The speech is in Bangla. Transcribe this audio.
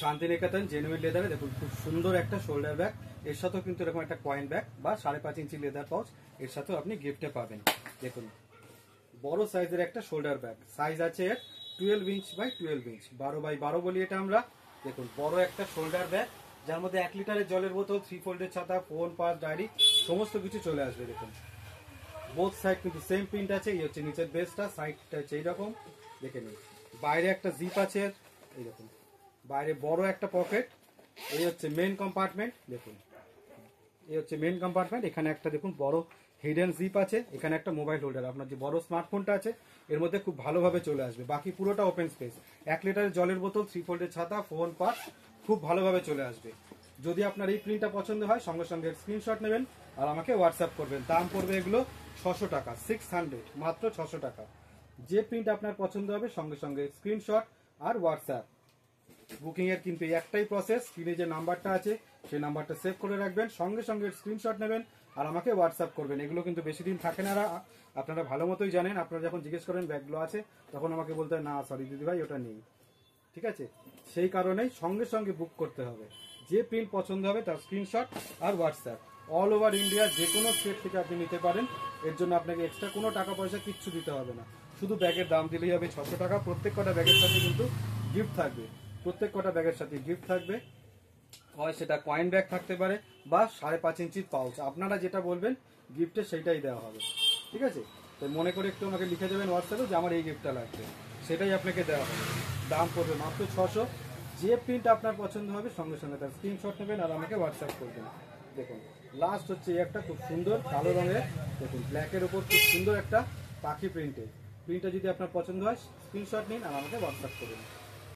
শান্তিনিকেতন জেনুইন লেদারে দেখুন খুব সুন্দর একটা শোল্ডার ব্যাগ, এর সাথেও কিন্তু এরকম একটা কয়েন ব্যাগ বা 5.5 ইঞ্চি লেদার পাউচ এর সাথেও আপনি গিফটে পাবেন। দেখুন বড় সাইজের একটা শোল্ডার ব্যাগ, সাইজ আছে এর 12 ইঞ্চ বাই 12 ইঞ্চ, 12x12 বলি এটা আমরা। দেখুন বড় একটা শোল্ডার ব্যাগ যার মধ্যে 1 লিটারের জলের বোতল, 3 ফোল্ডের ছাতা, ফোন, পাস, ডায়েরি সমস্ত কিছু চলে আসবে। দেখুন বোথ সাইড কিন্তু সেম প্রিন্ট আছে। এই হচ্ছে নিচের বেসটা, সাইডটা হচ্ছে এইরকম দেখে নিন। বাইরে একটা জিপ আছে, এই দেখুন বাইরে বড় একটা পকেট। এই হচ্ছে মেন কম্পার্টমেন্ট, দেখুন এই হচ্ছে মেন কম্পার্টমেন্ট। এখানে একটা দেখুন বড় হিডেন জিপ আছে, এখানে একটা মোবাইল হোল্ডার, আপনার যে বড় স্মার্টফোনটা আছে এর মধ্যে খুব ভালোভাবে চলে আসবে। বাকি পুরোটা ওপেন স্পেস, 1 লিটারের জলের বোতল, 3 ফোল্ডের ছাতা, ফোন, পাস খুব ভালোভাবে চলে আসবে। যদি আপনার এই প্রিন্টটা পছন্দ হয় সঙ্গে সঙ্গে স্ক্রিনশট নেবেন আর আমাকে হোয়াটসঅ্যাপ করবেন। দাম পড়বে এগুলো 600 টাকা, 600, মাত্র 600 টাকা। যে প্রিন্ট আপনার পছন্দ হবে সঙ্গে সঙ্গে স্ক্রিনশট আর হোয়াটসঅ্যাপ। বুকিং এর কিন্তু একটাই প্রসেস, স্ক্রিনে যে নাম্বারটা আছে সেই নাম্বারটা সেভ করে রাখবেন, সঙ্গে সঙ্গে স্ক্রিনশট নেবেন আর আমাকে হোয়াটসঅ্যাপ করবেন। এগুলো কিন্তু বেশি দিন থাকে না, আপনারা ভালো মতোই জানেন। আপনারা যখন জিজ্ঞেস করেন ব্যাগগুলো আছে তখন আমাকে বলতে হয় না সরি দিদি ভাই ওটা নেই, ঠিক আছে? সেই কারণেই সঙ্গে সঙ্গে বুক করতে হবে। যে প্রিন্ট পছন্দ হবে তার স্ক্রিনশট আর হোয়াটসঅ্যাপ। অল ওভার ইন্ডিয়া যে কোনো স্টেট থেকে আপনি নিতে পারেন, এর জন্য আপনাকে এক্সট্রা কোনো টাকা পয়সা কিচ্ছু দিতে হবে না, শুধু ব্যাগের দাম দিলেই হবে 600 টাকা। প্রত্যেক কটা ব্যাগের সাথে কিন্তু গিফট থাকবে, প্রত্যেক কটা ব্যাগের সাথে গিফট থাকবে, হয় সেটা কয়েন ব্যাগ থাকতে পারে বা 5.5 ইঞ্চির পাউচ। আপনারা যেটা বলবেন গিফটে সেইটাই দেওয়া হবে, ঠিক আছে? তো মনে করে একটু আমাকে লিখে দেবেন হোয়াটসঅ্যাপে যে আমার এই গিফটটা লাগবে, সেটাই আপনাকে দেওয়া হবে। দাম পড়বে মাত্র 600। যে প্রিন্ট আপনার পছন্দ হবে সঙ্গে সঙ্গে তার স্ক্রিনশট নেবেন আর আমাকে হোয়াটসঅ্যাপ করবেন। দেখুন লাস্ট হচ্ছে এই একটা খুব সুন্দর কালো রঙের, দেখুন ব্ল্যাকের উপর খুব সুন্দর একটা পাখি প্রিন্টের। প্রিন্টটা যদি আপনার পছন্দ হয় স্ক্রিনশট নিন আর আমাকে হোয়াটসঅ্যাপ করুন।